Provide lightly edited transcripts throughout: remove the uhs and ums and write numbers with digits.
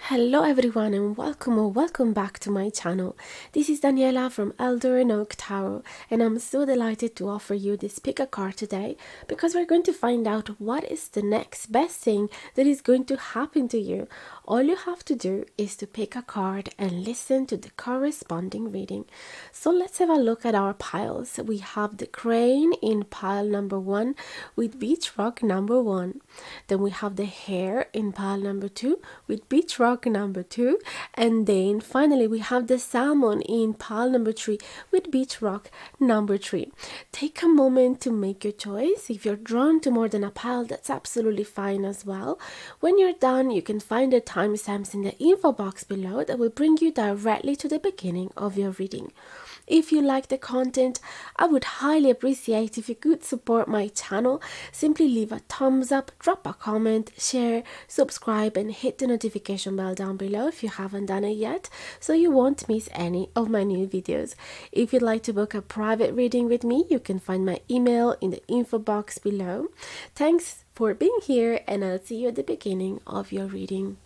Hello everyone and welcome or welcome back to my channel. This is Daniela from Elder and Oak Tarot, and I'm so delighted to offer you this pick a card today because we're going to find out what is the next best thing that is going to happen to you. All you have to do is to pick a card and listen to the corresponding reading. So let's have a look at our piles. We have the crane in pile number 1 with beach rock number 1. Then we have the hare in pile number 2 with beach rock number 2, and then finally we have the salmon in pile number 3 with beach rock number 3. Take a moment to make your choice. If you're drawn to more than a pile, that's absolutely fine as well. When you're done, you can find the timestamps in the info box below that will bring you directly to the beginning of your reading. If you like the content, I would highly appreciate if you could support my channel. Simply leave a thumbs up, drop a comment, share, subscribe, and hit the notification bell down below if you haven't done it yet, so you won't miss any of my new videos. If you'd like to book a private reading with me, you can find my email in the info box below. Thanks for being here, and I'll see you at the beginning of your reading.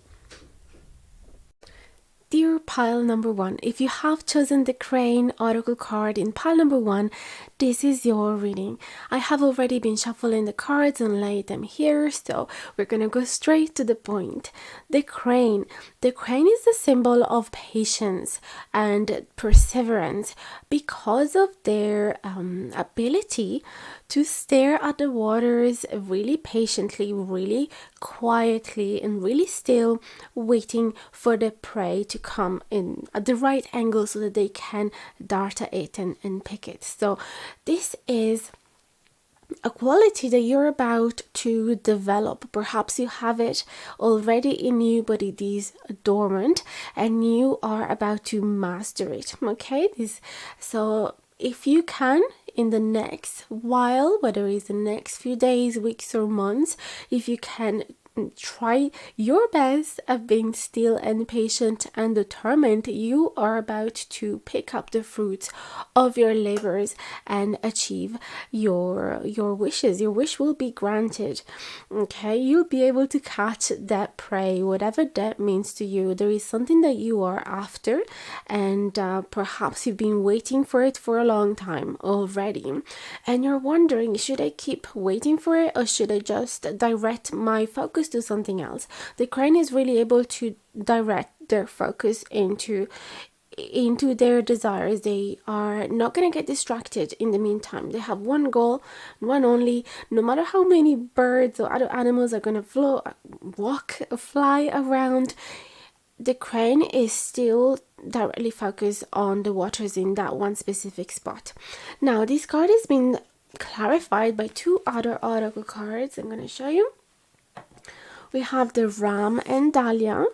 Dear pile number 1, if you have chosen the crane oracle card in pile number 1, this is your reading. I have already been shuffling the cards and laid them here, so we're gonna go straight to the point. The crane. The crane is the symbol of patience and perseverance because of their ability to stare at the waters really patiently, really quietly, and really still, waiting for the prey to come in at the right angle so that they can dart at it and pick it. So this is a quality that you're about to develop. Perhaps you have it already in you, but it is dormant and you are about to master it. Okay, so if you can, in the next while, whether it's the next few days, weeks, or months, if you can try your best at being still and patient and determined, you are about to pick up the fruits of your labors and achieve your wishes. Your wish will be granted. Okay, you'll be able to catch that prey, whatever that means to you. There is something that you are after, and perhaps you've been waiting for it for a long time already, and you're wondering, should I keep waiting for it or should I just direct my focus to something else? The crane is really able to direct their focus into their desires. They are not going to get distracted in the meantime. They have one goal, one only. No matter how many birds or other animals are going to fly around, the crane is still directly focused on the waters in that one specific spot. Now, this card has been clarified by two other oracle cards. I'm going to show you. We have the Ram and Dahlia,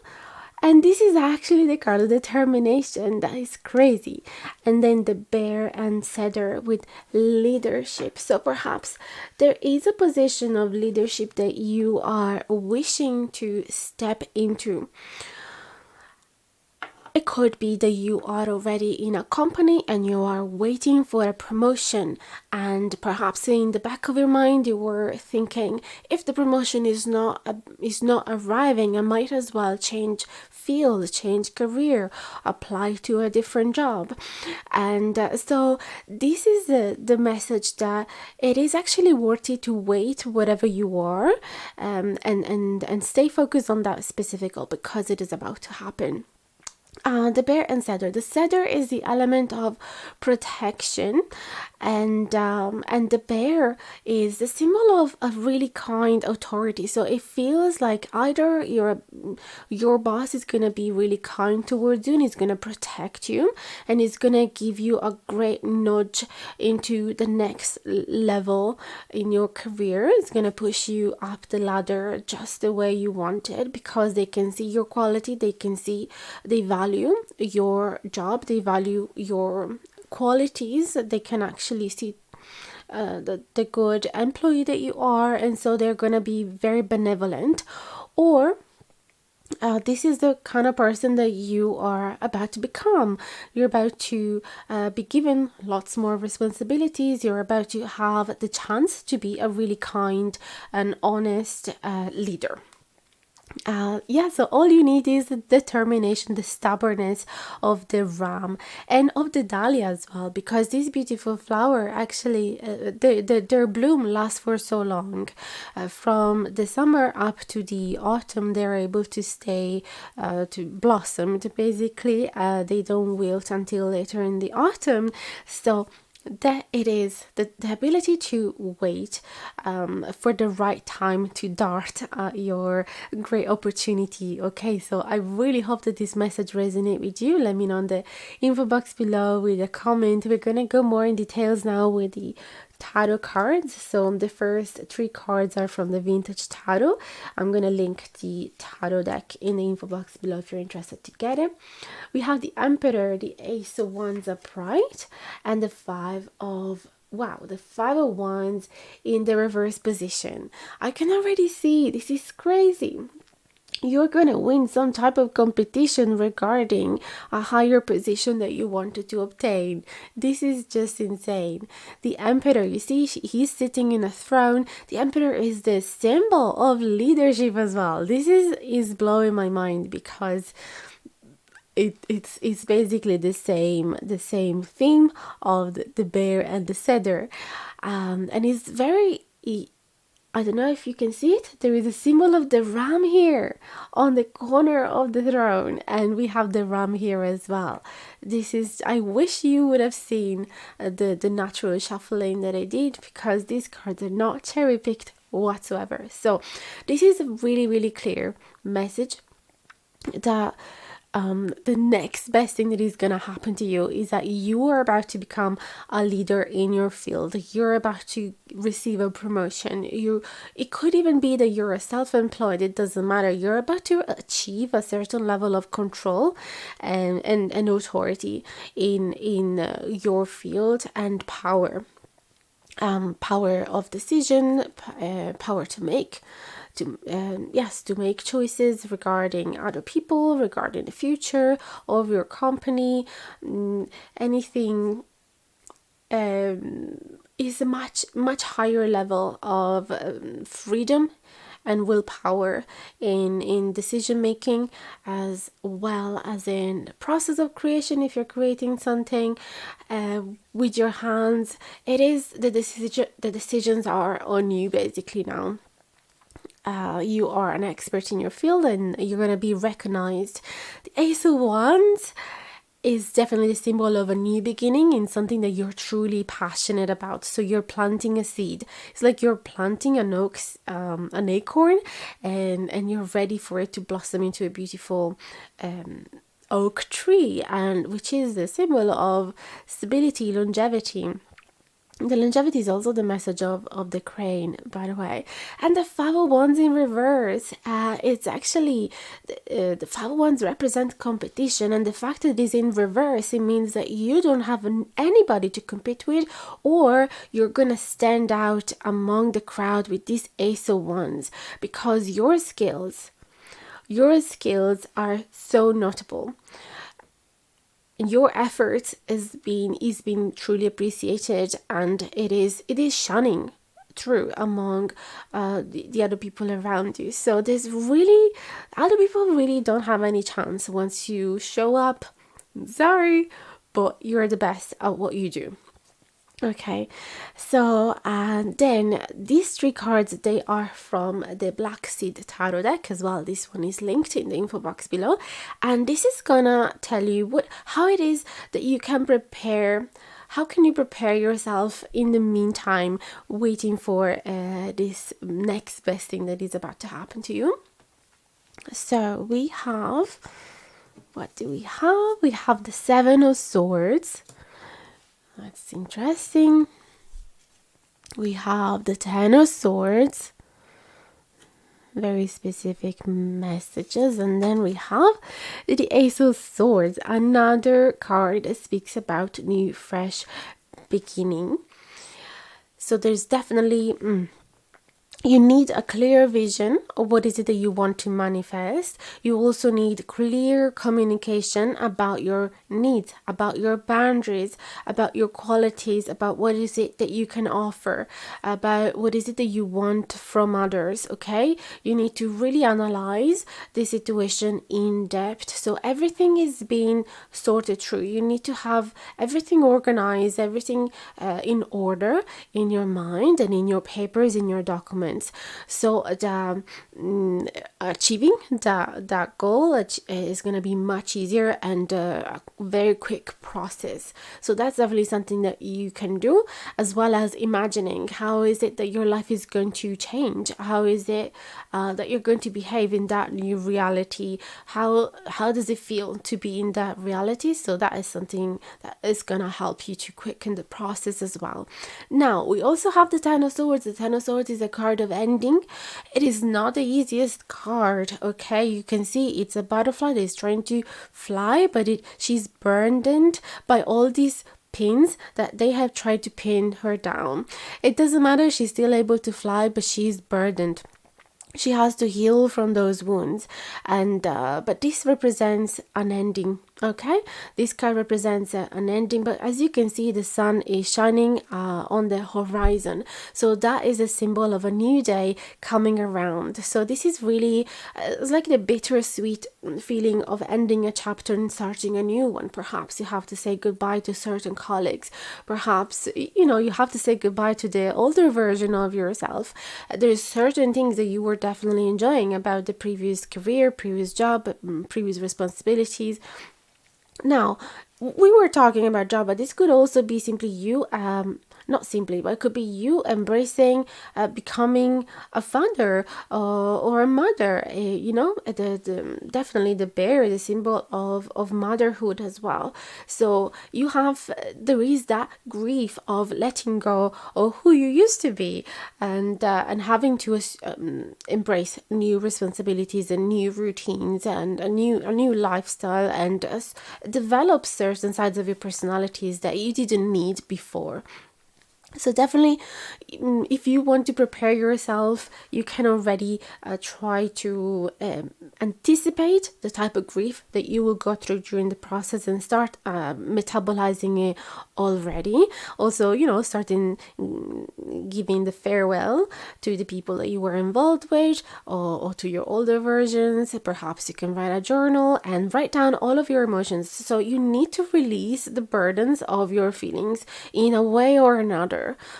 and this is actually the card of determination. That is crazy. And then the Bear and Cedar with leadership. So perhaps there is a position of leadership that you are wishing to step into. It could be that you are already in a company and you are waiting for a promotion, and perhaps in the back of your mind you were thinking, if the promotion is not arriving, I might as well change field, change career, apply to a different job. And so this is the message that it is actually worth it to wait wherever you are, and stay focused on that specific goal because it is about to happen. The Bear and Cedar. The cedar is the element of protection, and the bear is the symbol of a really kind authority. So it feels like either your boss is gonna be really kind towards you and is gonna protect you and is gonna give you a great nudge into the next level in your career. It's gonna push you up the ladder just the way you want it, because they can see your quality, they value your job, they value your qualities, they can actually see the good employee that you are, and so they're gonna be very benevolent. Or this is the kind of person that you are about to become. You're about to be given lots more responsibilities. You're about to have the chance to be a really kind and honest leader. Yeah, so all you need is the determination, the stubbornness of the ram and of the dahlia as well, because this beautiful flower actually, their bloom lasts for so long. From the summer up to the autumn, they're able to stay, to blossom. Basically, they don't wilt until later in the autumn. So that it is the ability to wait for the right time to dart at your great opportunity. Okay, so I really hope that this message resonates with you. Let me know in the info box below with a comment. We're gonna go more in details now with the tarot cards. So the first three cards are from the vintage tarot. I'm gonna link the tarot deck in the info box below if you're interested to get it. We have the Emperor, the Ace of Wands upright, and the the Five of Wands in the reverse position. I can already see this is crazy. You're gonna win some type of competition regarding a higher position that you wanted to obtain. This is just insane. The Emperor, you see, he's sitting in a throne. The Emperor is the symbol of leadership as well. This is blowing my mind, because it's basically the same theme of the bear and the cedar, and it's very. I don't know if you can see it. There is a symbol of the ram here on the corner of the throne, and we have the ram here as well. This is. I wish you would have seen the natural shuffling that I did, because these cards are not cherry picked whatsoever. So this is a really clear message that the next best thing that is going to happen to you is that you are about to become a leader in your field. You're about to receive a promotion. It could even be that you're a self-employed. It doesn't matter. You're about to achieve a certain level of control and authority in your field, and power. Power of decision, power to make to make choices regarding other people, regarding the future of your company. Anything is a much higher level of freedom and willpower in decision making, as well as in the process of creation. If you're creating something with your hands, it is the decisions are on you basically now. You are an expert in your field, and you're going to be recognized. The Ace of Wands is definitely the symbol of a new beginning in something that you're truly passionate about. So you're planting a seed. It's like you're planting an acorn, and you're ready for it to blossom into a beautiful oak tree, and which is the symbol of stability, longevity. The longevity is also the message of the crane, by the way. And the Five of Wands in reverse, it's actually, the Five of Wands represent competition. And the fact that it is in reverse, it means that you don't have anybody to compete with, or you're going to stand out among the crowd with this Ace of Wands, because your skills are so notable. Your effort is being truly appreciated, and it is shining through among the other people around you. So there's really, other people really don't have any chance once you show up. Sorry, but you're the best at what you do. Okay, so then these three cards, they are from the Black Seed Tarot deck as well. This one is linked in the info box below, and this is gonna tell you how it is that you can prepare. How can you prepare yourself in the meantime, waiting for this next best thing that is about to happen to you? So we have, what do we have? We have the Seven of Swords. That's interesting. We have the Ten of Swords. Very specific messages. And then we have the Ace of Swords. Another card that speaks about new, fresh beginning. So there's definitely you need a clear vision of what is it that you want to manifest. You also need clear communication about your needs, about your boundaries, about your qualities, about what is it that you can offer, about what is it that you want from others. Okay, you need to really analyze the situation in depth, so everything is being sorted through. You need to have everything organized, everything in order in your mind and in your papers, in your documents. So achieving that goal is going to be much easier and a very quick process. So that's definitely something that you can do, as well as imagining how is it that your life is going to change, how is it that you're going to behave in that new reality, how does it feel to be in that reality. So that is something that is going to help you to quicken the process as well. Now we also have the Ten of Swords. The Ten of Swords is a card of ending. It is not the easiest card. Okay, you can see it's a butterfly that is trying to fly, but she's burdened by all these pins that they have tried to pin her down. It doesn't matter, she's still able to fly, but she's burdened. She has to heal from those wounds, and but this represents an ending. Okay, this card represents an ending, but as you can see, the sun is shining on the horizon, so that is a symbol of a new day coming around. So this is really it's like the bittersweet feeling of ending a chapter and starting a new one. Perhaps you have to say goodbye to certain colleagues, perhaps you have to say goodbye to the older version of yourself. There's certain things that you were definitely enjoying about the previous career, previous job, previous responsibilities. Now, we were talking about job, but this could also be simply you, not simply, but it could be you embracing becoming a father or a mother. Definitely the bear is a symbol of motherhood as well. So there is that grief of letting go of who you used to be, and having to embrace new responsibilities and new routines and a new lifestyle, and develop certain sides of your personalities that you didn't need before. So definitely, if you want to prepare yourself, you can already try to anticipate the type of grief that you will go through during the process and start metabolizing it already. Also, starting giving the farewell to the people that you were involved with, or to your older versions. Perhaps you can write a journal and write down all of your emotions. So you need to release the burdens of your feelings in a way or another,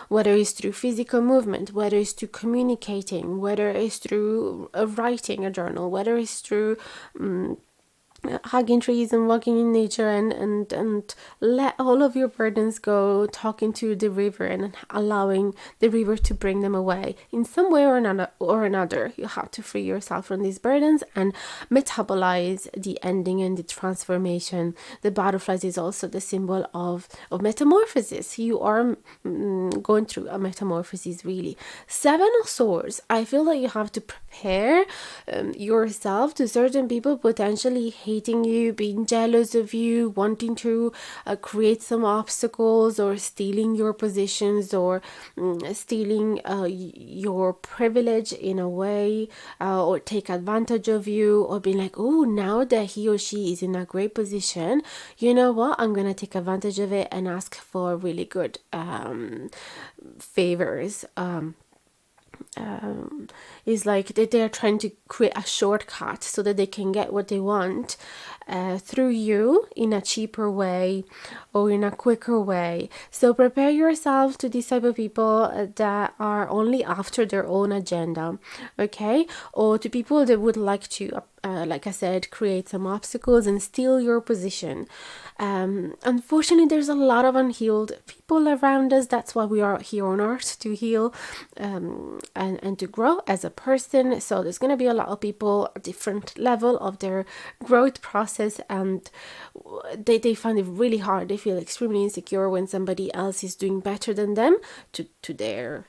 whether it's through physical movement, whether it's through communicating, whether it's through writing a journal, whether it's through hugging trees and walking in nature, and let all of your burdens go, talking to the river and allowing the river to bring them away in some way or another. You have to free yourself from these burdens and metabolize the ending and the transformation. The butterflies is also the symbol of metamorphosis. You are going through a metamorphosis, really. Seven of Swords, I feel like you have to prepare yourself to certain people potentially hating you, being jealous of you, wanting to create some obstacles, or stealing your positions, or stealing your privilege in a way, or take advantage of you, or being like, oh, now that he or she is in a great position, you know what, I'm gonna take advantage of it and ask for really good favors. Is like they are trying to create a shortcut so that they can get what they want through you in a cheaper way or in a quicker way. So prepare yourself to these type of people that are only after their own agenda, okay? Or to people that would like to like I said, create some obstacles and steal your position. Unfortunately, there's a lot of unhealed people around us. That's why we are here on earth, to heal and to grow as a person. So there's going to be a lot of people at different level of their growth process, and they find it really hard. They feel extremely insecure when somebody else is doing better than them to their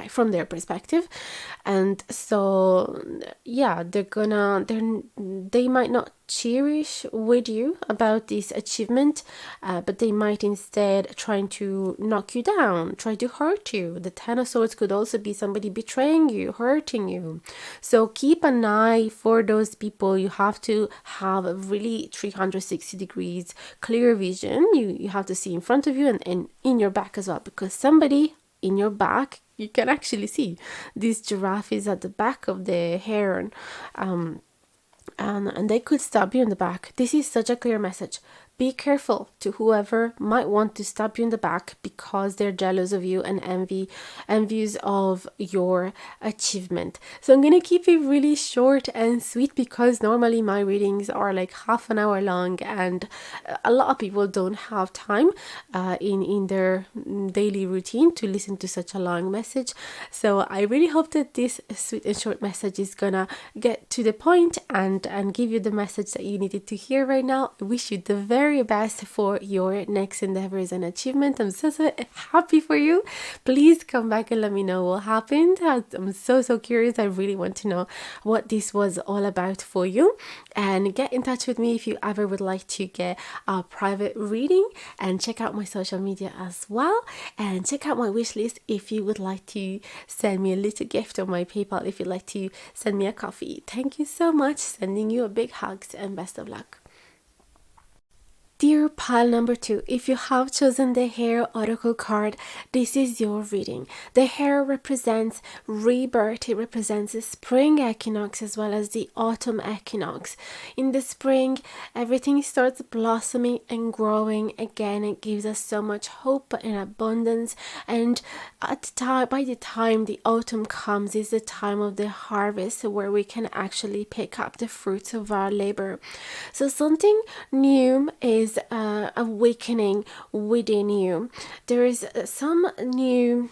from their perspective. And so yeah, they might not cherish with you about this achievement, but they might instead trying to knock you down, try to hurt you. The Ten of Swords could also be somebody betraying you, hurting you. So keep an eye for those people. You have to have a really 360 degrees clear vision. You have to see in front of you and in your back as well, because somebody in your back, you can actually see this giraffe is at the back of the heron, and they could stab you in the back. This is such a clear message. Be careful to whoever might want to stab you in the back because they're jealous of you and envious of your achievement. So I'm gonna keep it really short and sweet because normally my readings are like half an hour long, and a lot of people don't have time in their daily routine to listen to such a long message. So I really hope that this sweet and short message is gonna get to the point and give you the message that you needed to hear right now. I wish you the very best for your next endeavors and achievement. I'm so happy for you. Please come back and let me know what happened. I'm so curious. I really want to know what this was all about for you. And get in touch with me if you ever would like to get a private reading, and check out my social media as well, and check out my wish list if you would like to send me a little gift on my PayPal, if you'd like to send me a coffee. Thank you so much. Sending you a big hugs and best of luck. Dear pile number 2, if you have chosen the Hare Oracle card, this is your reading. The hare represents rebirth. It represents the spring equinox as well as the autumn equinox. In the spring, everything starts blossoming and growing again. It gives us so much hope and abundance. And by the time the autumn comes, is the time of the harvest where we can actually pick up the fruits of our labor. So something new is awakening within you. There is some new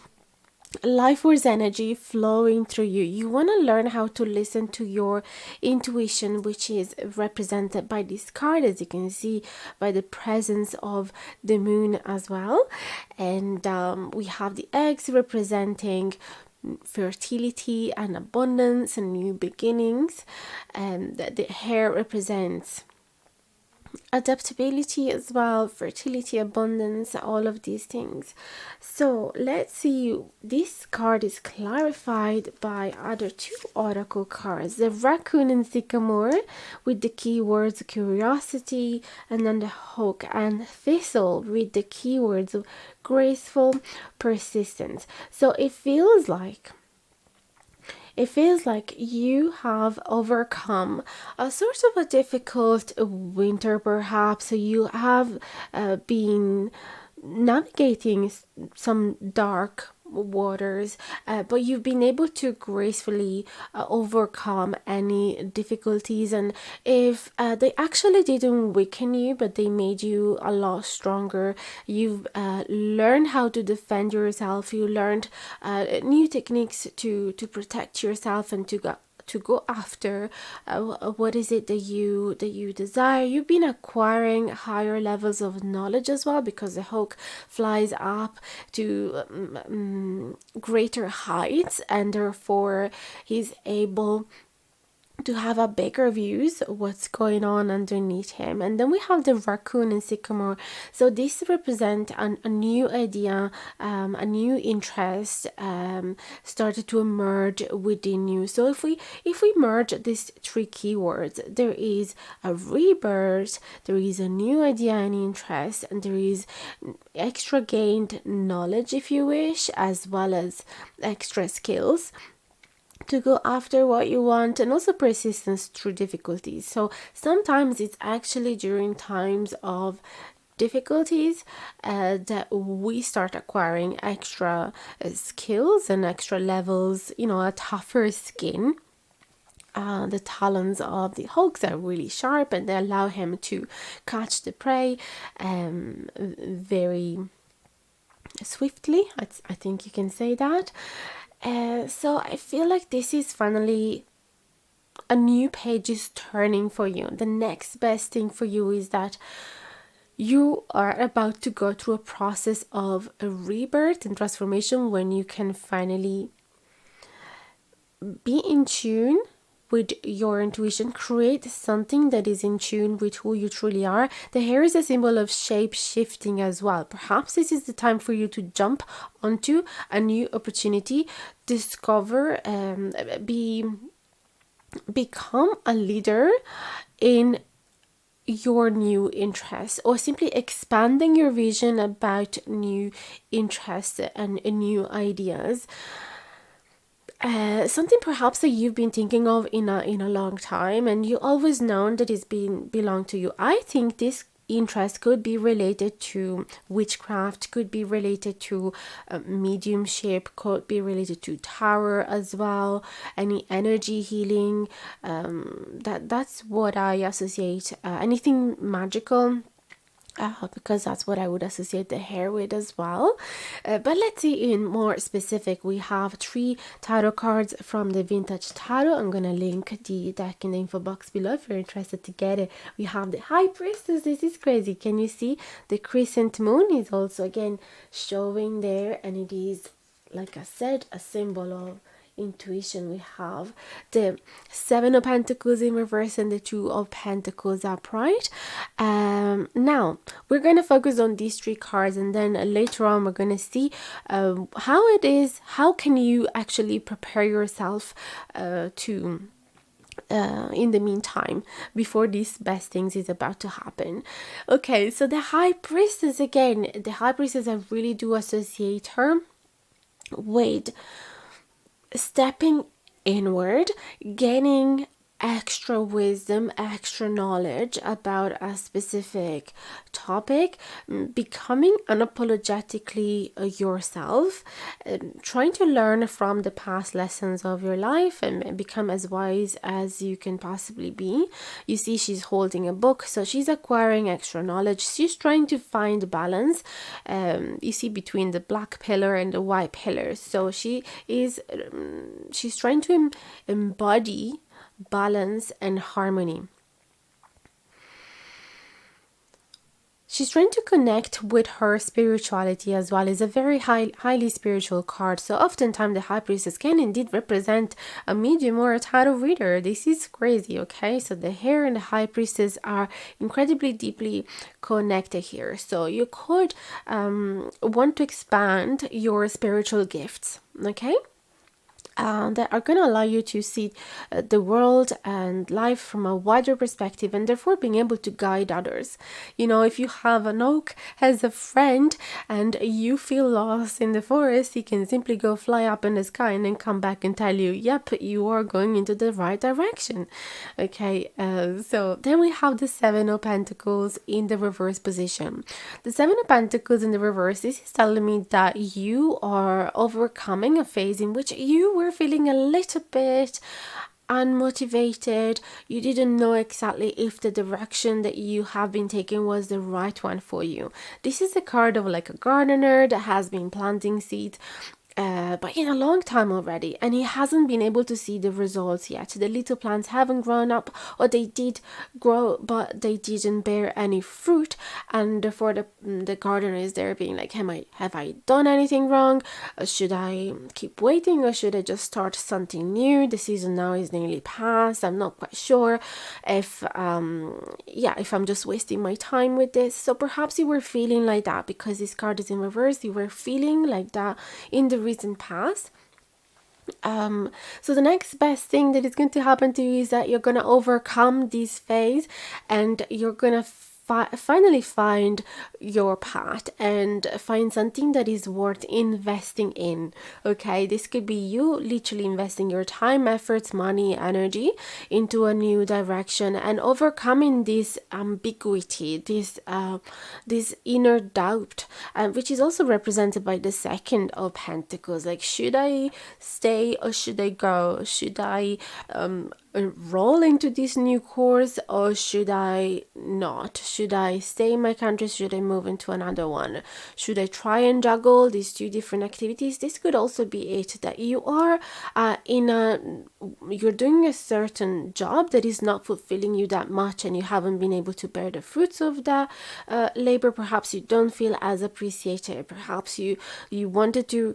life force energy flowing through you. You want to learn how to listen to your intuition, which is represented by this card, as you can see, by the presence of the moon as well. And we have the eggs representing fertility and abundance and new beginnings, and the hare represents adaptability as well, fertility, abundance, all of these things. So let's see, this card is clarified by other two oracle cards, the raccoon and sycamore with the keywords curiosity, and then the hawk and thistle with the keywords of graceful persistence. So it feels like you have overcome a sort of a difficult winter, perhaps. So you have been navigating some dark waters, but you've been able to gracefully overcome any difficulties. And if they actually didn't weaken you, but they made you a lot stronger, you've learned how to defend yourself. You learned new techniques to protect yourself and to go after what is it that you desire. You've been acquiring higher levels of knowledge as well, because the hawk flies up to greater heights, and therefore he's able to have a bigger views of what's going on underneath him. And then we have the raccoon and sycamore. So this represent a new idea, a new interest started to emerge within you. So if we merge these three keywords, there is a rebirth, there is a new idea and interest, and there is extra gained knowledge, if you wish, as well as extra skills to go after what you want, and also persistence through difficulties. So sometimes it's actually during times of difficulties that we start acquiring extra skills and extra levels, a tougher skin. The talons of the hawks are really sharp, and they allow him to catch the prey very swiftly. I think you can say that. So I feel like this is finally a new page is turning for you. The next best thing for you is that You are about to go through a process of a rebirth and transformation when you can finally be in tune with your intuition, create something that is in tune with who you truly are. The hair is a symbol of shape shifting as well. Perhaps this is the time for you to jump onto a new opportunity, discover, become a leader in your new interests, or simply expanding your vision about new interests and new ideas. Something perhaps that you've been thinking of in a long time, and you always known that it's been belong to you. I think this interest could be related to witchcraft, could be related to mediumship, could be related to tarot as well, any energy healing. That's what I associate. Anything magical, because that's what I would associate the hair with as well. But let's see in more specific. We have 3 tarot cards from the Vintage Tarot. I'm gonna link the deck in the info box below if you're interested to get it. We have the High Priestess. This is crazy. Can you see the crescent moon is also again showing there, and it is, like I said, a symbol of intuition. We have the 7 of Pentacles in reverse and the 2 of Pentacles upright. Now we're going to focus on these 3 cards, and then later on we're going to see how can you actually prepare yourself to in the meantime, before these best things is about to happen. Okay, so the High Priestess, again, the High Priestess, I really do associate her with stepping inward, gaining extra wisdom, extra knowledge about a specific topic, becoming unapologetically yourself, trying to learn from the past lessons of your life and become as wise as you can possibly be. You see, she's holding a book, so she's acquiring extra knowledge. She's trying to find balance, you see, between the black pillar and the white pillar. So she's trying to embody balance and harmony. She's trying to connect with her spirituality as well. It's a very highly spiritual card. So oftentimes the High Priestess can indeed represent a medium or a tarot reader. This is crazy, okay? So the hair and the High Priestess are incredibly deeply connected here. So you could want to expand your spiritual gifts, okay? That are going to allow you to see the world and life from a wider perspective, and therefore being able to guide others. You know, if you have an oak as a friend and you feel lost in the forest, he can simply go fly up in the sky and then come back and tell you, yep, you are going into the right direction. Okay, so then we have the 7 of Pentacles in the reverse position. The 7 of Pentacles in the reverse, this is telling me that you are overcoming a phase in which you were feeling a little bit unmotivated. You didn't know exactly if the direction that you have been taking was the right one for you. This is a card of like a gardener that has been planting seeds but in a long time already, and he hasn't been able to see the results yet. The little plants haven't grown up, or they did grow but they didn't bear any fruit, and therefore the gardener is there being like, have I done anything wrong? Should I keep waiting, or should I just start something new? The season now is nearly past. I'm not quite sure if I'm just wasting my time with this. So perhaps you were feeling like that because this card is in reverse. You were feeling like that in the recent past. So the next best thing that is going to happen to you is that you're going to overcome this phase, and you're going to finally find your path and find something that is worth investing in. Okay, this could be you literally investing your time, efforts, money, energy into a new direction and overcoming this ambiguity, this inner doubt, which is also represented by the 2 of Pentacles. Like, should I stay or should I go? Should I enroll into this new course, or should I not? Should I stay in my country? Should I move into another one? Should I try and juggle these two different activities? This could also be it, that you are you're doing a certain job that is not fulfilling you that much, and you haven't been able to bear the fruits of that labor. Perhaps you don't feel as appreciated. Perhaps you wanted to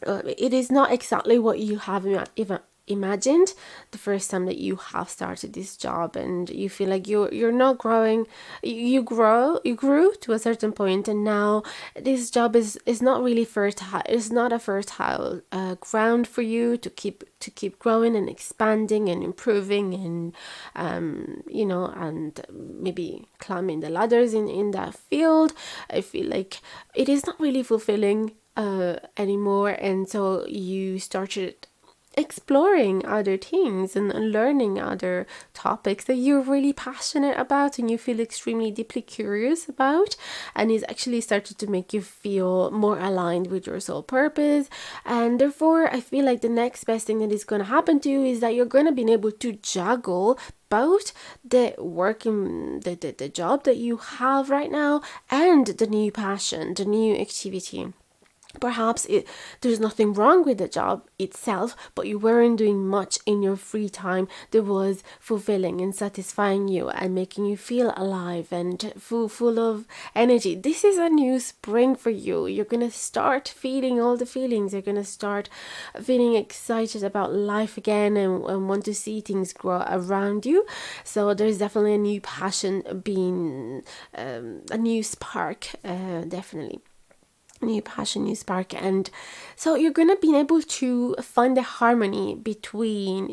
it is not exactly what you have even imagined the first time that you have started this job, and you feel like you're not growing. You grew to a certain point, and now this job is not really fertile. It's not a fertile ground for you to keep growing and expanding and improving, and and maybe climbing the ladders in that field. I feel like it is not really fulfilling anymore, and so you started exploring other things and learning other topics that you're really passionate about and you feel extremely deeply curious about, and it's actually started to make you feel more aligned with your soul purpose. And therefore, I feel like the next best thing that is going to happen to you is that you're going to be able to juggle both the work in the job that you have right now and the new passion, the new activity. Perhaps there's nothing wrong with the job itself, but you weren't doing much in your free time that was fulfilling and satisfying you and making you feel alive and full of energy. This is a new spring for you. You're going to start feeling all the feelings. You're going to start feeling excited about life again, and want to see things grow around you. So there's definitely a new passion being, a new spark, definitely. New passion, new spark. And so you're gonna be able to find the harmony between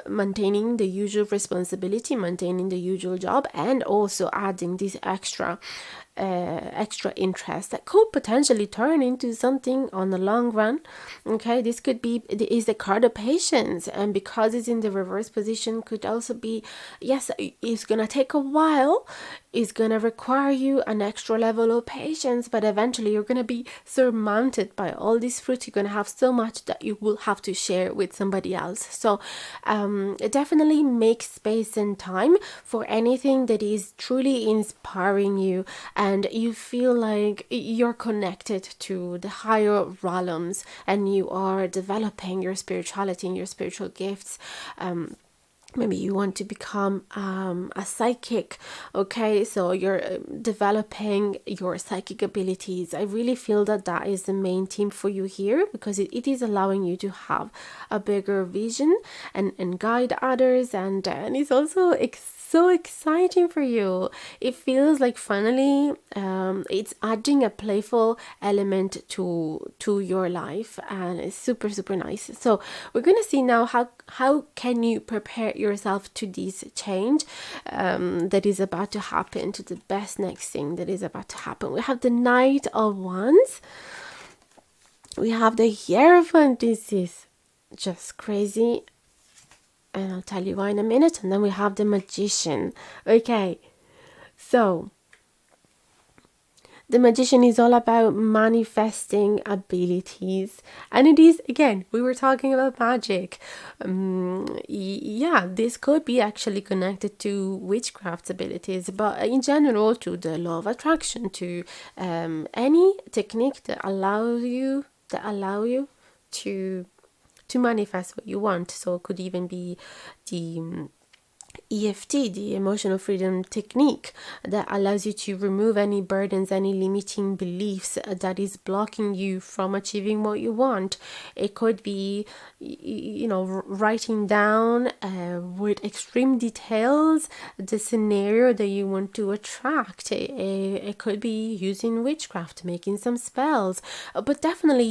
maintaining the usual responsibility, maintaining the usual job, and also adding this extra interest that could potentially turn into something on the long run. Okay, this could be is the card of patience, and because it's in the reverse position, could also be, yes, it's gonna take a while, it's gonna require you an extra level of patience, but eventually you're gonna be surmounted by all these fruits. You're gonna have so much that you will have to share with somebody else. So it definitely makes space and time for anything that is truly inspiring you, and you feel like you're connected to the higher realms, and you are developing your spirituality and your spiritual gifts. Maybe you want to become a psychic. Okay, so you're developing your psychic abilities. I really feel that that is the main theme for you here, because it is allowing you to have a bigger vision and guide others, and it's also so exciting for you. It feels like finally it's adding a playful element to your life, and it's super nice. So we're gonna see now how can you prepare yourself to this change that is about to happen, to the best next thing that is about to happen. We have the Knight of Wands, we have the Hierophant. This is just crazy, and I'll tell you why in a minute. And then we have the Magician. Okay, so the Magician is all about manifesting abilities, and it is, again, we were talking about magic. Yeah, this could be actually connected to witchcraft abilities, but in general to the law of attraction, to any technique that allow you to manifest what you want. So it could even be the EFT, the emotional freedom technique, that allows you to remove any burdens, any limiting beliefs that is blocking you from achieving what you want. It could be, writing down with extreme details the scenario that you want to attract. It could be using witchcraft, making some spells, but definitely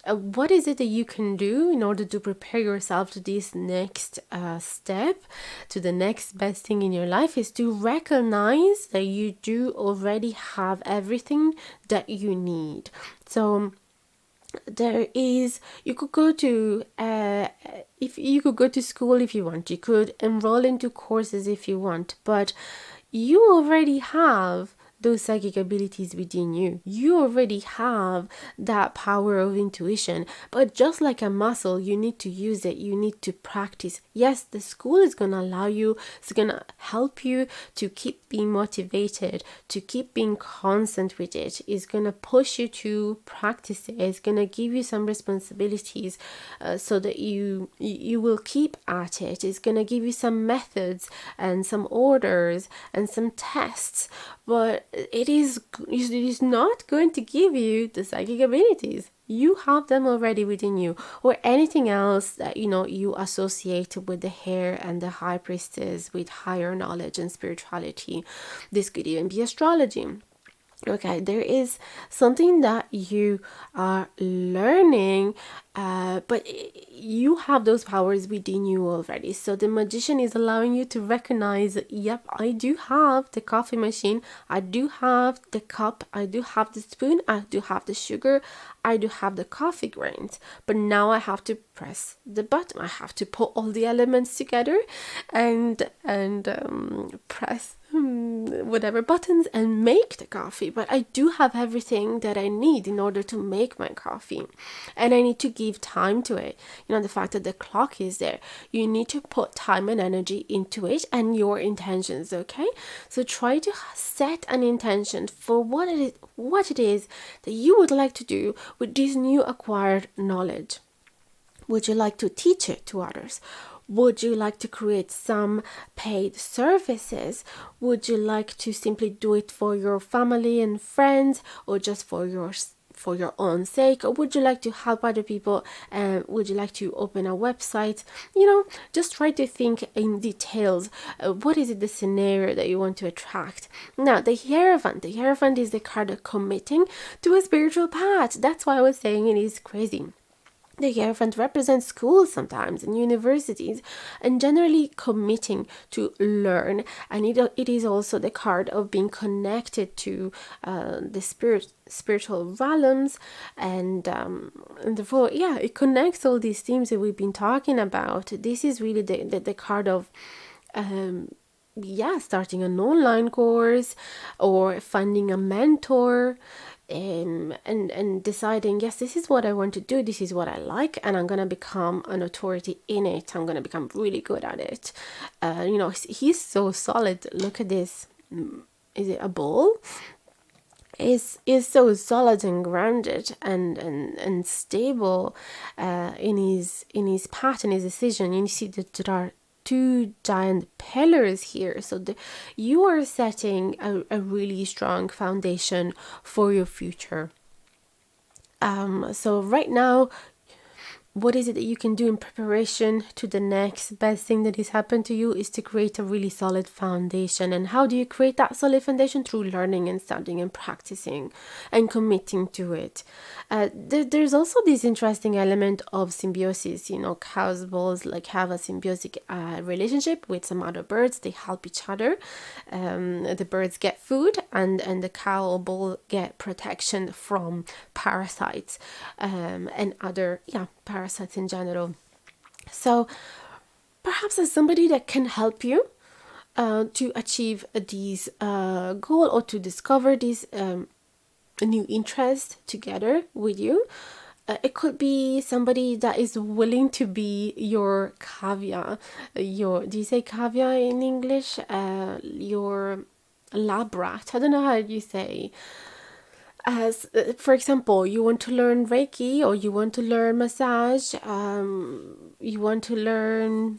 what is it that you can do in order to prepare yourself to this next step, to the next best thing in your life, is to recognize that you do already have everything that you need. So you could go to if you could go to school if you want, you could enroll into courses if you want, but you already have those psychic abilities within you. You already have that power of intuition, but just like a muscle, you need to use it. You need to practice. Yes, the school is going to allow you, it's going to help you to keep being motivated, to keep being constant with it. It's going to push you to practice it. It's going to give you some responsibilities so that you will keep at it. It's going to give you some methods and some orders and some tests, but it is not going to give you the psychic abilities. You have them already within you, or anything else that you associate with the hare and the high priestess, with higher knowledge and spirituality. This could even be astrology. Okay, there is something that you are learning, but you have those powers within you already. So the magician is allowing you to recognize, yep, I do have the coffee machine, I do have the cup, I do have the spoon, I do have the sugar, I do have the coffee grains, but now I have to press the button. I have to put all the elements together and press whatever buttons and make the coffee. But I do have everything that I need in order to make my coffee, and I need to give time to it. The fact that the clock is there, you need to put time and energy into it, and your intentions. Okay, so try to set an intention for what it is that you would like to do with this new acquired knowledge. Would you like to teach it to others? Would you like to create some paid services? Would you like to simply do it for your family and friends, or just for your own sake? Or would you like to help other people? Would you like to open a website? Just try to think in details. What is it, the scenario that you want to attract? Now, the Hierophant is the card of committing to a spiritual path. That's why I was saying it is crazy. The Hierophant represents schools sometimes and universities, and generally committing to learn. And it is also the card of being connected to the spiritual realms, and therefore, it connects all these themes that we've been talking about. This is really the card of starting an online course or finding a mentor, and deciding, yes, this is what I want to do, this is what I like, and I'm gonna become an authority in it. I'm gonna become really good at it. He's so solid. Look at this. Is it a bull? Is so solid and grounded and stable in his path and his decision. You see that there are two giant pillars here, so you are setting a really strong foundation for your future. So right now, what is it that you can do in preparation to the next best thing that has happened to you is to create a really solid foundation. And how do you create that solid foundation? Through learning and studying and practicing and committing to it. There's also this interesting element of symbiosis. Cows, bulls have a symbiotic relationship with some other birds. They help each other. The birds get food, and the cow or bull get protection from parasites and other parasites in general. So perhaps as somebody that can help you to achieve these goal, or to discover this new interest together with you, it could be somebody that is willing to be your cavia. Do you say cavia in English? Your lab rat. I don't know how you say. As for example, you want to learn Reiki, or you want to learn massage, you want to learn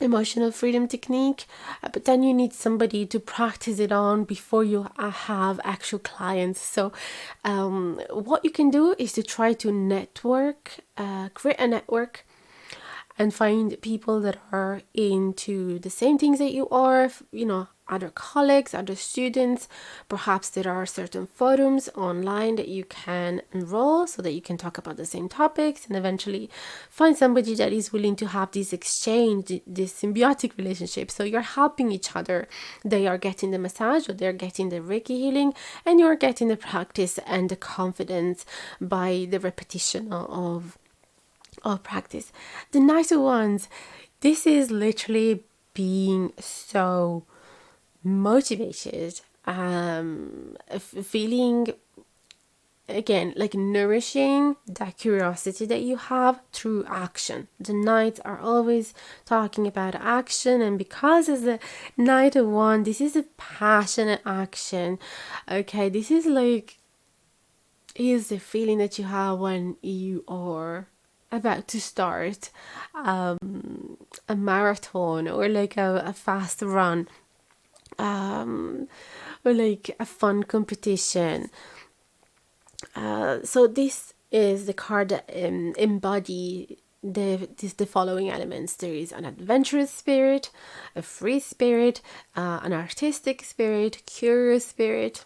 emotional freedom technique, but then you need somebody to practice it on before you have actual clients. So what you can do is to try to network, create a network, and find people that are into the same things that you are, other colleagues, other students. Perhaps there are certain forums online that you can enroll so that you can talk about the same topics, and eventually find somebody that is willing to have this exchange, this symbiotic relationship. So you're helping each other. They are getting the massage, or they're getting the Reiki healing, and you're getting the practice and the confidence by the repetition of practice. The nicer ones, this is literally being so motivated feeling again, like nourishing that curiosity that you have through action. The knights are always talking about action, and because as a knight of one, this is a passionate action. Okay, this is like is the feeling that you have when you are about to start a marathon or like a fast run, or like a fun competition. So this is the card that embody the following elements. There is an adventurous spirit, a free spirit, an artistic spirit, curious spirit.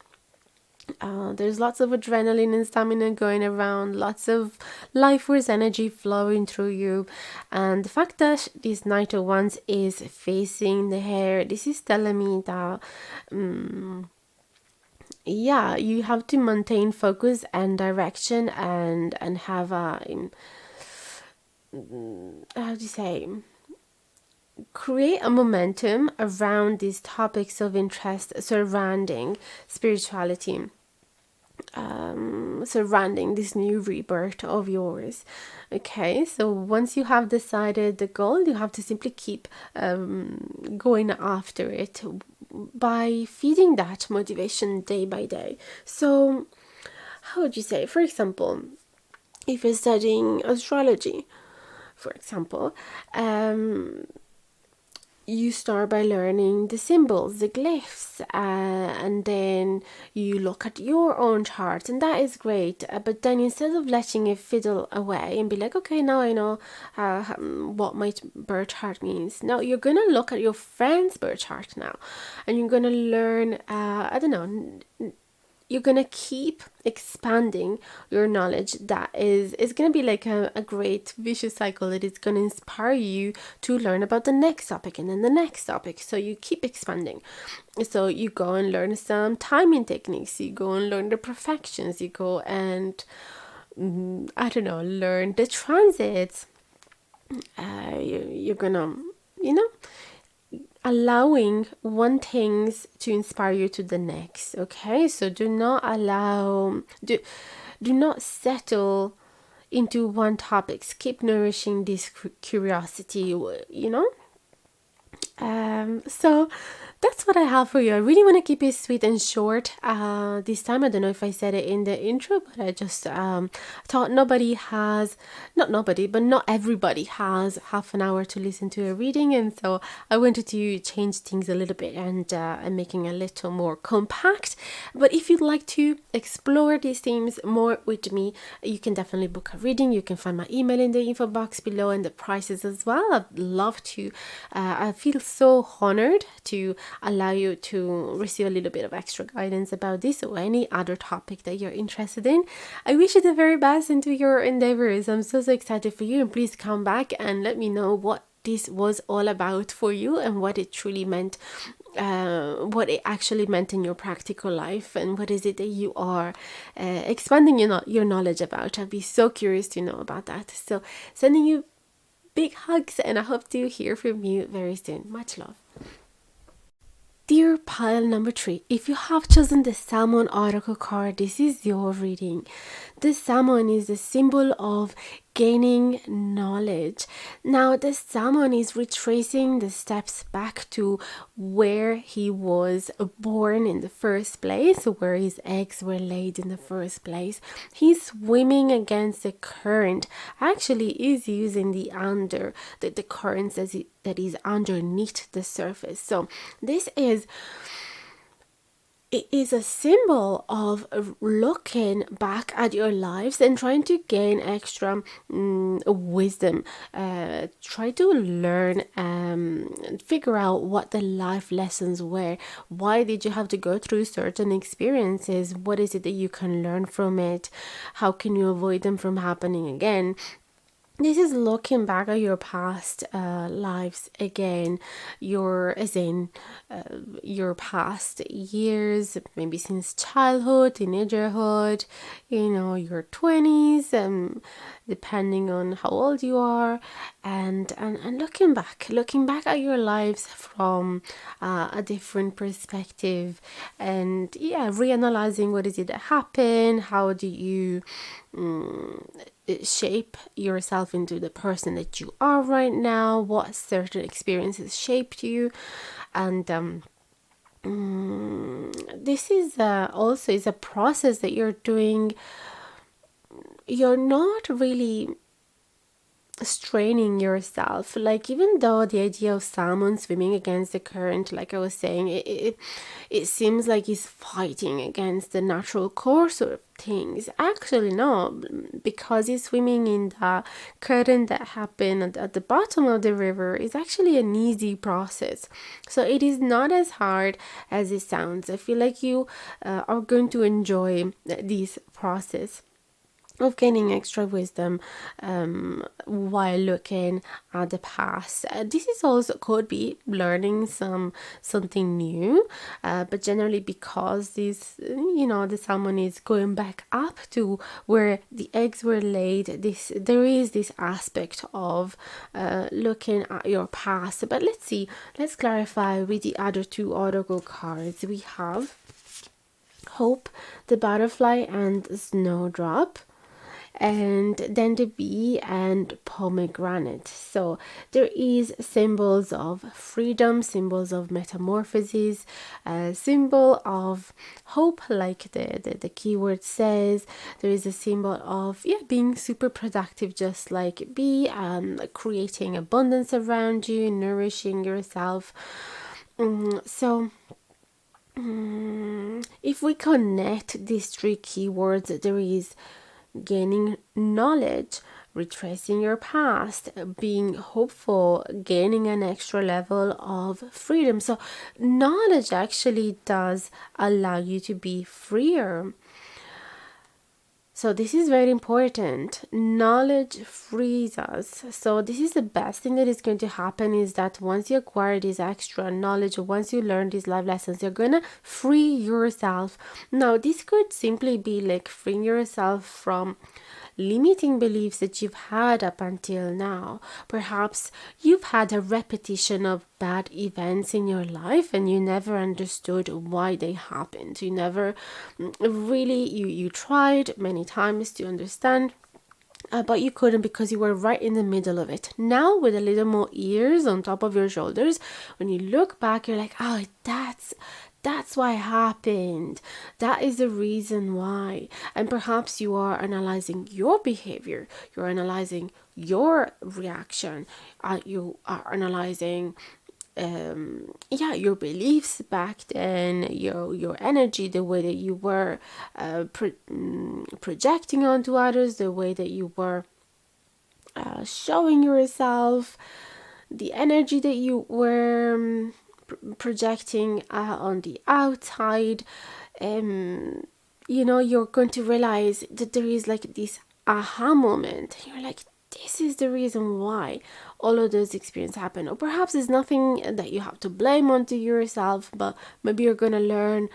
There's lots of adrenaline and stamina going around, lots of life force energy flowing through you. And the fact that this Knight of Wands is facing the hair, this is telling me that yeah, you have to maintain focus and direction, and have a how do you say, create a momentum around these topics of interest surrounding spirituality, surrounding this new rebirth of yours. Okay, so once you have decided the goal, you have to simply keep going after it by feeding that motivation day by day. So how would you say, for example, if you're studying astrology, for example, you start by learning the symbols, the glyphs, and then you look at your own chart, and that is great. But then instead of letting it fiddle away and be like, okay, now I know what my birth chart means, now you're gonna look at your friend's birth chart now, and you're gonna learn, I don't know, you're gonna keep expanding your knowledge. That is gonna be like a great vicious cycle that is gonna inspire you to learn about the next topic and then the next topic. So you keep expanding. So you go and learn some timing techniques, you go and learn the perfections, you go and I don't know, learn the transits. You're gonna, you know, allowing one things to inspire you to the next. Okay, so do not do not settle into one topic. Keep nourishing this curiosity, you know. So that's what I have for you. I really want to keep it sweet and short this time. I don't know if I said it in the intro, but I just thought not everybody has half an hour to listen to a reading, and so I wanted to change things a little bit and making a little more compact. But if you'd like to explore these themes more with me, you can definitely book a reading. You can find my email in the info box below and the prices as well. I'd love to. I feel so honored to allow you to receive a little bit of extra guidance about this or any other topic that you're interested in. I wish you the very best into your endeavors. I'm so excited for you, and please come back and let me know what this was all about for you and what it truly meant, what it actually meant in your practical life, and what is it that you are expanding your knowledge about. I'd be so curious to know about that. So sending you big hugs, and I hope to hear from you very soon. Much love. Dear pile number 3, if you have chosen the Salmon Oracle card, this is your reading. The salmon is a symbol of gaining knowledge. Now, the salmon is retracing the steps back to where he was born in the first place, where his eggs were laid in the first place. He's swimming against the current. Actually, is using the currents that is underneath the surface. So it is a symbol of looking back at your lives and trying to gain extra wisdom. Try to learn, figure out what the life lessons were. Why did you have to go through certain experiences? What is it that you can learn from it? How can you avoid them from happening again? this is looking back at your past lives again, your past years, maybe since childhood, teenagerhood, your 20s, depending on how old you are, and looking back at your lives from a different perspective, and yeah, reanalyzing what is it that happened, how do you shape yourself into the person that you are right now, what certain experiences shaped you, and this is also is a process that you're doing. You're not really straining yourself, like, even though the idea of salmon swimming against the current, like I was saying, it seems like it's fighting against the natural course of things. Actually no, because it's swimming in the current that happened at the bottom of the river, is actually an easy process. So it is not as hard as it sounds. I feel like you are going to enjoy this process of gaining extra wisdom while looking at the past. This is also could be learning something new, but generally, because this, the salmon is going back up to where the eggs were laid, there is this aspect of looking at your past. But let's clarify with the other two oracle cards. We have Hope, the butterfly, and Snowdrop, and then the bee and pomegranate. So there is symbols of freedom, symbols of metamorphosis, a symbol of hope, like the keyword says. There is a symbol of being super productive, just like bee, creating abundance around you, nourishing yourself. So if we connect these three keywords, there is gaining knowledge, retracing your past, being hopeful, gaining an extra level of freedom. So knowledge actually does allow you to be freer. So this is very important. Knowledge frees us. So this is the best thing that is going to happen, is that once you acquire this extra knowledge, or once you learn these life lessons, you're going to free yourself. Now, this could simply be like freeing yourself from limiting beliefs that you've had up until now. Perhaps you've had a repetition of bad events in your life and you never understood why they happened. You never really, you tried many times to understand, but you couldn't because you were right in the middle of it. Now, with a little more ears on top of your shoulders, when you look back, you're like, oh, that's why it happened. That is the reason why. And perhaps you are analyzing your behavior. You're analyzing your reaction. You are analyzing your beliefs back then, your energy, the way that you were projecting onto others, the way that you were showing yourself, the energy that you were projecting on the outside. You're going to realize that there is like this aha moment. You're like, this is the reason why all of those experiences happen. Or perhaps it's nothing that you have to blame onto yourself, but maybe you're going to learn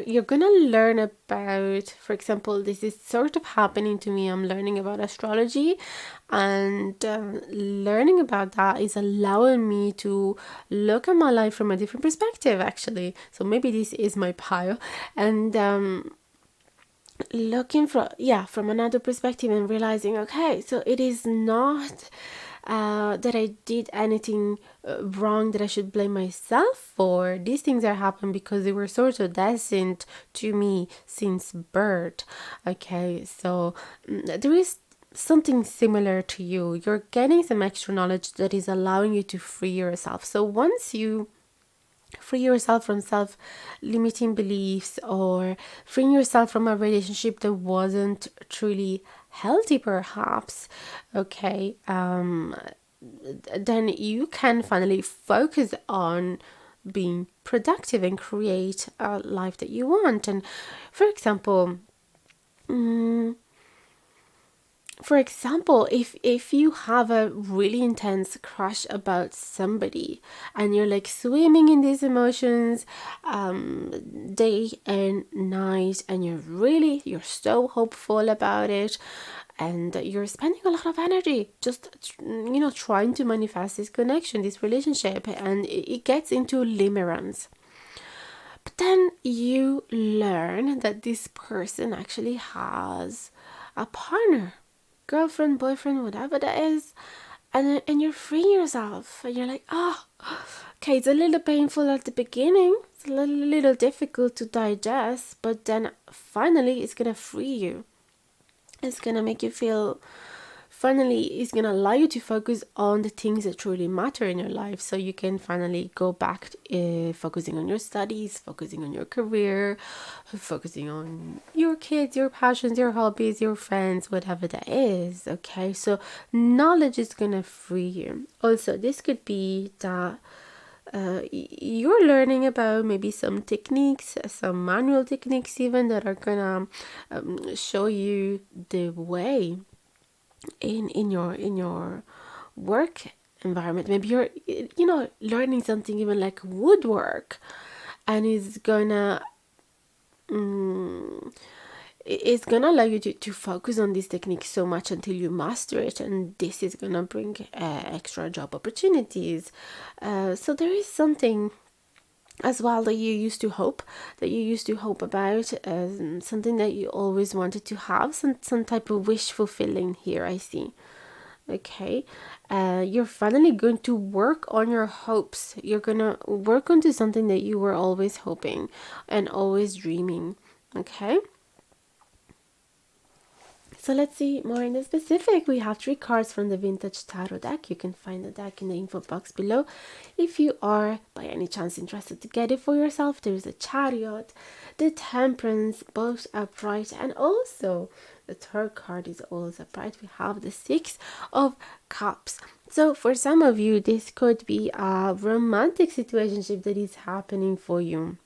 you're gonna learn about, for example, this is sort of happening to me. I'm learning about astrology, and learning about that is allowing me to look at my life from a different perspective, actually. So maybe this is my pile, and looking from another perspective and realizing, okay, so it is not that I did anything wrong that I should blame myself for. These things are happening because they were sort of destined to me since birth. Okay, so there is something similar to you. You're getting some extra knowledge that is allowing you to free yourself. So once you free yourself from self-limiting beliefs, or freeing yourself from a relationship that wasn't truly healthy, perhaps, okay, then you can finally focus on being productive and create a life that you want. And for example, For example, if you have a really intense crush about somebody and you're like swimming in these emotions day and night, and you're so hopeful about it, and you're spending a lot of energy just trying to manifest this connection, this relationship, and it gets into limerence. But then you learn that this person actually has a partner, girlfriend, boyfriend, whatever that is, and you're freeing yourself, and you're like, okay, it's a little painful at the beginning, it's a little difficult to digest, but then finally it's gonna free you. It's gonna make you feel, finally it's going to allow you to focus on the things that truly matter in your life, so you can finally go back focusing on your studies, focusing on your career, focusing on your kids, your passions, your hobbies, your friends, whatever that is. Okay, so knowledge is going to free you. Also, this could be that you're learning about maybe some techniques, some manual techniques even, that are gonna show you the way in your work environment. Maybe you're learning something even like woodwork, and it's gonna allow you to focus on this technique so much until you master it, and this is gonna bring extra job opportunities. So there is something as well that you used to hope about, something that you always wanted to have, some type of wish fulfilling here, I see. Okay, you're finally going to work on your hopes. You're gonna work onto something that you were always hoping and always dreaming. Okay, so let's see more in the specific. We have 3 cards from the vintage tarot deck. You can find the deck in the info box below. If you are by any chance interested to get it for yourself, there's a Chariot, the Temperance, both upright, and also the third card is also upright. We have the 6 of Cups. So for some of you, this could be a romantic situationship that is happening for you.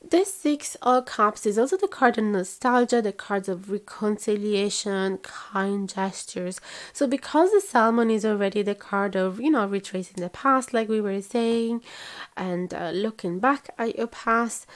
This 6 of Cups is also the card of nostalgia, the cards of reconciliation, kind gestures. So because the Salmon is already the card of, retracing the past, like we were saying, and looking back at your past,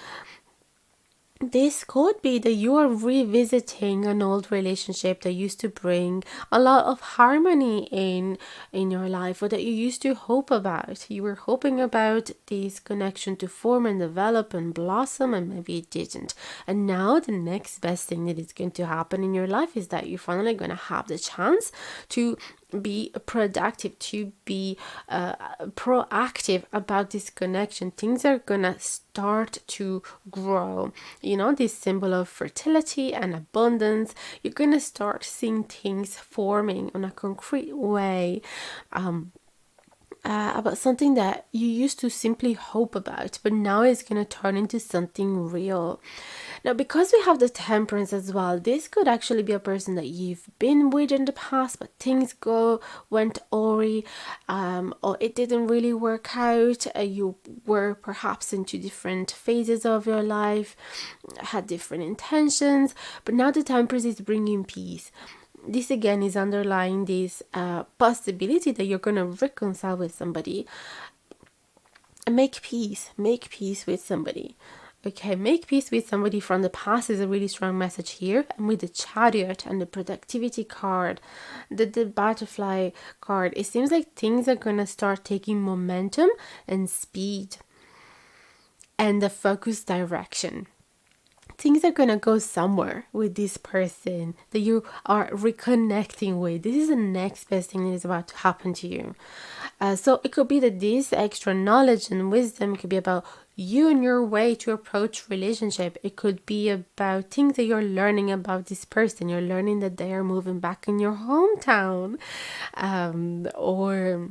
this could be that you are revisiting an old relationship that used to bring a lot of harmony in your life, or that you used to hope about. You were hoping about this connection to form and develop and blossom, and maybe it didn't. And now the next best thing that is going to happen in your life is that you're finally going to have the chance to be productive, to be proactive about this connection. Things are gonna start to grow. This symbol of fertility and abundance. You're gonna start seeing things forming on a concrete way. About something that you used to simply hope about, but now it's going to turn into something real. Now, because we have the Temperance as well, this could actually be a person that you've been with in the past, but things went awry, or it didn't really work out. You were perhaps into different phases of your life, had different intentions, but now the Temperance is bringing peace. This again is underlying this possibility that you're going to reconcile with somebody and make peace with somebody. Okay, make peace with somebody from the past is a really strong message here. And with the Chariot and the productivity card, the butterfly card, it seems like things are going to start taking momentum and speed and the focus direction. Things are gonna go somewhere with this person that you are reconnecting with. This is the next best thing that is about to happen to you. So it could be that this extra knowledge and wisdom could be about you and your way to approach relationship. It could be about things that you're learning about this person. You're learning that they are moving back in your hometown, or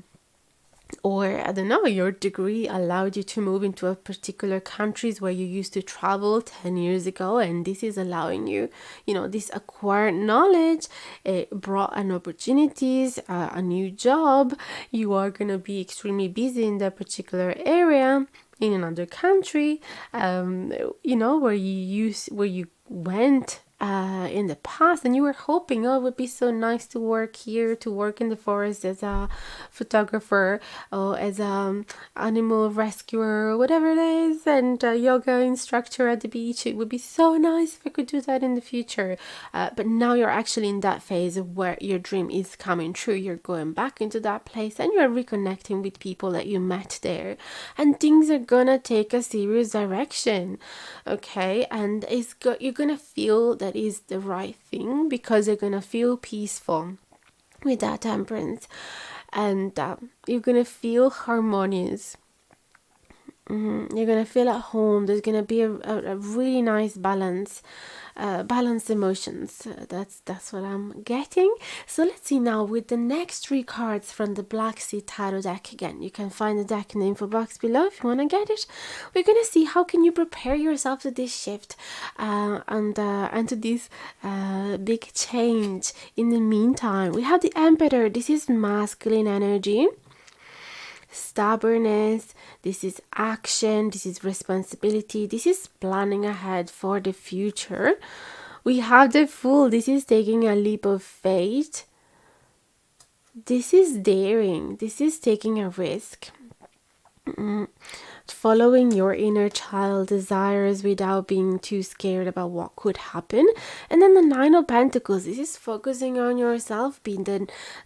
I don't know, your degree allowed you to move into a particular countries where you used to travel 10 years ago, and this is allowing you, this acquired knowledge. It brought an opportunities, a new job. You are going to be extremely busy in that particular area in another country, where you went in the past, and you were hoping, oh, it would be so nice to work here, to work in the forest as a photographer or as a animal rescuer or whatever it is, and a yoga instructor at the beach. It would be so nice if I could do that in the future. But now you're actually in that phase where your dream is coming true. You're going back into that place and you're reconnecting with people that you met there, and things are gonna take a serious direction. Okay, and you're gonna feel that is the right thing, because you're gonna feel peaceful with that temperance, and you're gonna feel harmonious. You're gonna feel at home. There's gonna be a really nice balanced emotions. That's what I'm getting. So let's see now with the next three cards from the Black Sea Tarot deck. Again, you can find the deck in the info box below if you want to get it. We're gonna see how can you prepare yourself to this shift and to this big change. In the meantime, we have the Emperor. This is masculine energy, stubbornness, this is action, this is responsibility, this is planning ahead for the future. We have the Fool. This is taking a leap of faith. This is daring, this is taking a risk. Following your inner child desires without being too scared about what could happen. And then the Nine of Pentacles, this is focusing on yourself, being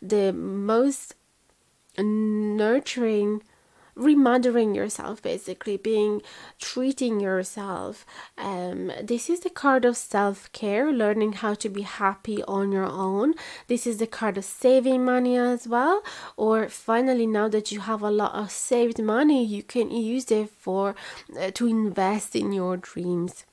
the most nurturing, remothering yourself, basically treating yourself. This is the card of self-care, learning how to be happy on your own. This is the card of saving money as well, or finally, now that you have a lot of saved money, you can use it for to invest in your dreams.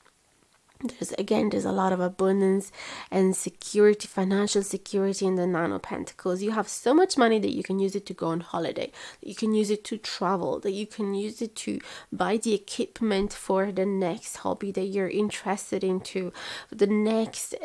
There's a lot of abundance and security, financial security in the Nine of Pentacles. You have so much money that you can use it to go on holiday, that you can use it to travel, that you can use it to buy the equipment for the next hobby that you're interested into, the next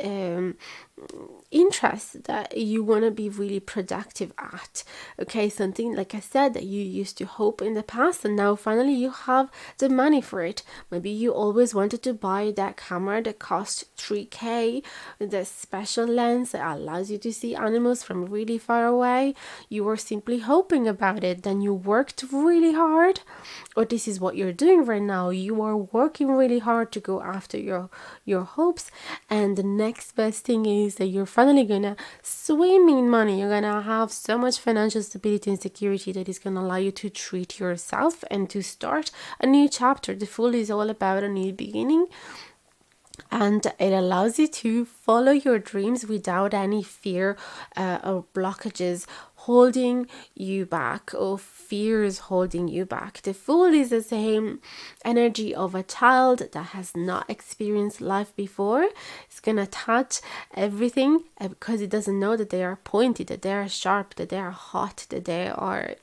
interest that you want to be really productive at. Okay, something like I said that you used to hope in the past, and now finally you have the money for it. Maybe you always wanted to buy that camera that cost 3K, the special lens that allows you to see animals from really far away. You were simply hoping about it, then you worked really hard, or this is what you're doing right now. You are working really hard to go after your hopes, and the next best thing is that you're finally gonna swim in money. You're gonna have so much financial stability and security that is gonna allow you to treat yourself and to start a new chapter. The Fool is all about a new beginning, and it allows you to follow your dreams without any fear or blockages holding you back, or fears holding you back. The Fool is the same energy of a child that has not experienced life before. It's gonna touch everything because it doesn't know that they are pointy, that they are sharp, that they are hot, that they are,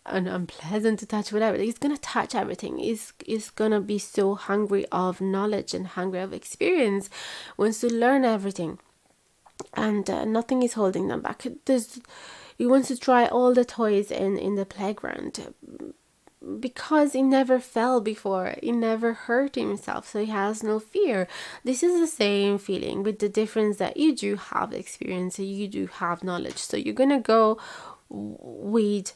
unpleasant to touch, whatever. It's gonna touch everything. It's gonna be so hungry of knowledge and hungry of experience, wants to learn everything, and nothing is holding them back. He wants to try all the toys in the playground, because he never fell before, he never hurt himself, so he has no fear. This is the same feeling, with the difference that you do have experience, you do have knowledge, so you're gonna go with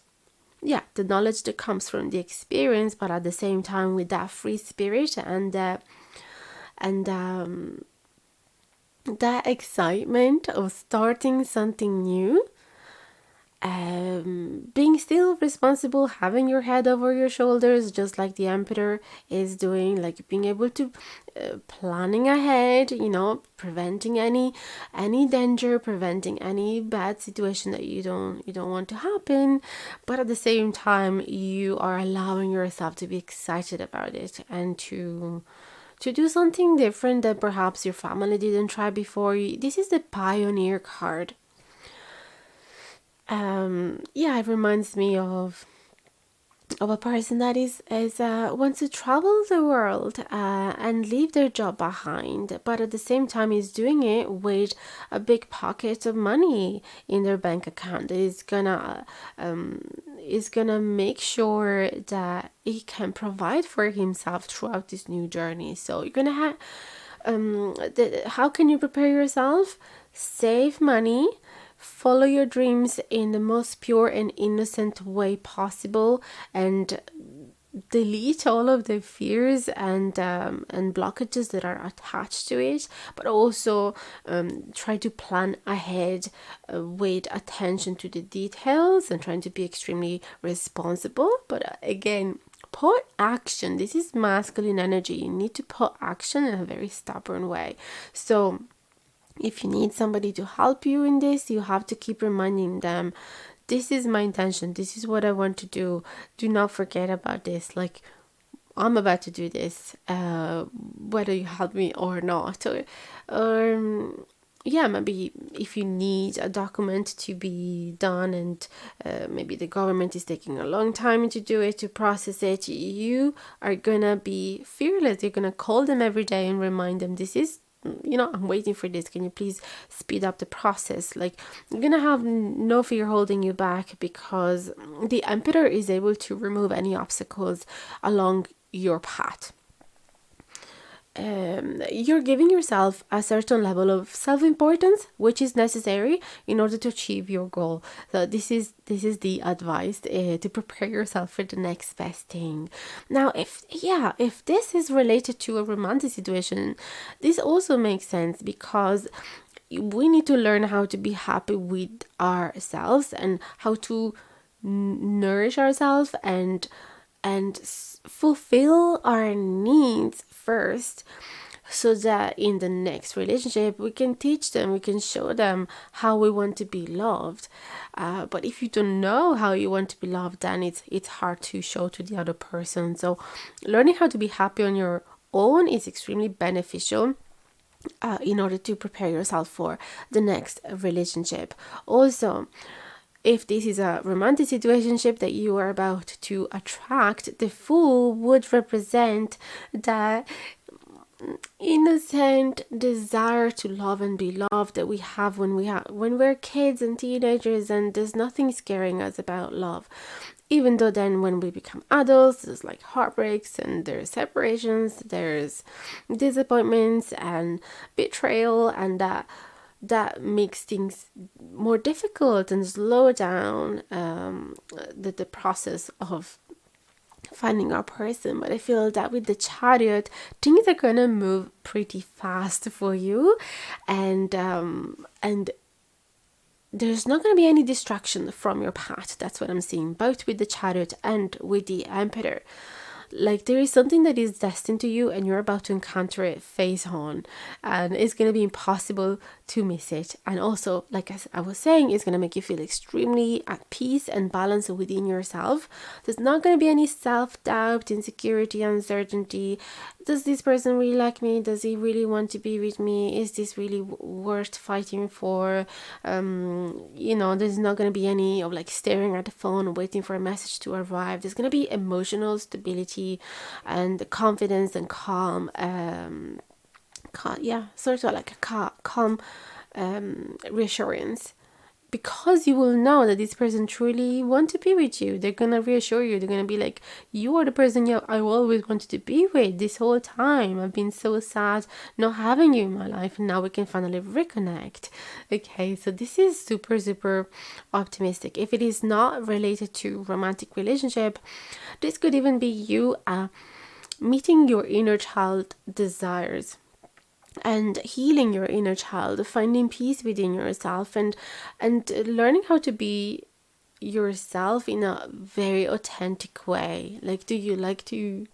the knowledge that comes from the experience, but at the same time with that free spirit and that excitement of starting something new, being still responsible, having your head over your shoulders, just like the Emperor is doing, like being able to planning ahead, preventing any danger, preventing any bad situation that you don't want to happen, but at the same time you are allowing yourself to be excited about it and to do something different that perhaps your family didn't try before. This is the Pioneer card. It reminds me of a person that is wants to travel the world and leave their job behind, but at the same time is doing it with a big pocket of money in their bank account. Is gonna make sure that he can provide for himself throughout this new journey. So you're gonna how can you prepare yourself? Save money, follow your dreams in the most pure and innocent way possible, and delete all of the fears and blockages that are attached to it, but also try to plan ahead with attention to the details and trying to be extremely responsible. But again, put action. This is masculine energy. You need to put action in a very stubborn way. So if you need somebody to help you in this, you have to keep reminding them, this is my intention, this is what I want to do not forget about this. Like, I'm about to do this, whether you help me or not. Or yeah, maybe if you need a document to be done and maybe the government is taking a long time to do it, to process it, you are gonna be fearless. You're gonna call them every day and remind them, this is, I'm waiting for this. Can you please speed up the process? Like, you're gonna have no fear holding you back, because the Emperor is able to remove any obstacles along your path. You're giving yourself a certain level of self-importance, which is necessary in order to achieve your goal. So this is the advice to prepare yourself for the next best thing. Now, if this is related to a romantic situation, this also makes sense, because we need to learn how to be happy with ourselves and how to nourish ourselves and fulfill our needs first, so that in the next relationship we can teach them, we can show them how we want to be loved. But if you don't know how you want to be loved, then it's hard to show to the other person. So learning how to be happy on your own is extremely beneficial in order to prepare yourself for the next relationship. Also, if this is a romantic situationship that you are about to attract, the Fool would represent the innocent desire to love and be loved that we have when we're kids and teenagers, and there's nothing scaring us about love. Even though then when we become adults, there's like heartbreaks and there's separations, there's disappointments and betrayal, and that makes things more difficult and slow down the process of finding our person. But I feel that with the Chariot, things are gonna move pretty fast for you, and there's not going to be any distraction from your path. That's what I'm seeing, both with the Chariot and with the Emperor. Like, there is something that is destined to you and you're about to encounter it face on, and it's going to be impossible to miss it. And also, like I was saying, it's going to make you feel extremely at peace and balance within yourself. There's not going to be any self-doubt, insecurity, uncertainty. Does this person really like me? Does he really want to be with me? Is this really worth fighting for? There's not going to be any of like staring at the phone waiting for a message to arrive. There's going to be emotional stability and confidence and calm. Sort of like a calm reassurance, because you will know that this person truly want to be with you. They're gonna reassure you. They're gonna be like, you are the person I always wanted to be with this whole time. I've been so sad not having you in my life, and now we can finally reconnect. Okay, so this is super, super optimistic. If it is not related to romantic relationship, this could even be you meeting your inner child desires and healing your inner child, finding peace within yourself, and learning how to be yourself in a very authentic way. Like, do you like to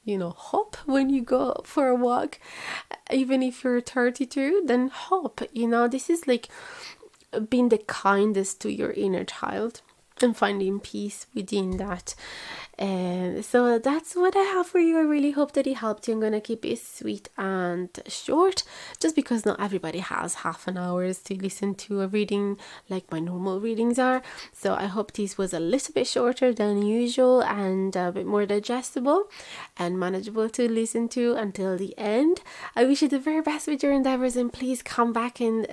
hop when you go for a walk? Even if you're 32, then hop. This is like being the kindest to your inner child and finding peace within that. And so that's what I have for you. I really hope that it helped you. I'm gonna keep it sweet and short, just because not everybody has half an hour to listen to a reading like my normal readings are. So I hope this was a little bit shorter than usual and a bit more digestible and manageable to listen to until the end. I wish you the very best with your endeavors, and please come back and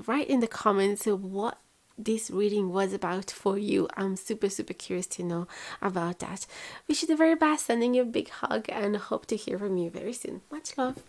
write in the comments what this reading was about for you. I'm super, super curious to know about that. Wish you the very best, sending you a big hug, and hope to hear from you very soon. Much love.